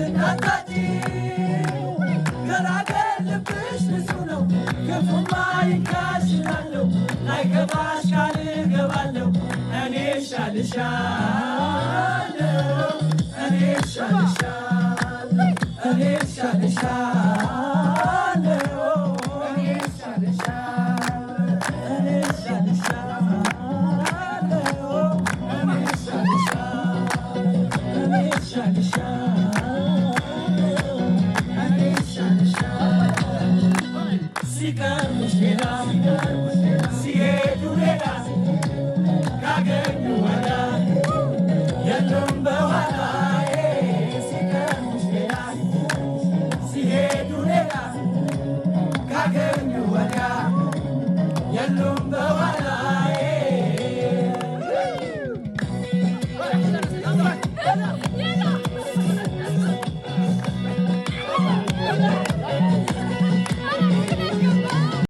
እንዳታጪ ገራገር ልብሽ ንጹህ ነው ክፉማ ይካሽላለሁ ላይገባሽ ቃል እገባለሁ እኔ እሻልሻለሁ እኔ እሻልሻለሁ እኔ እሻልሻለሁ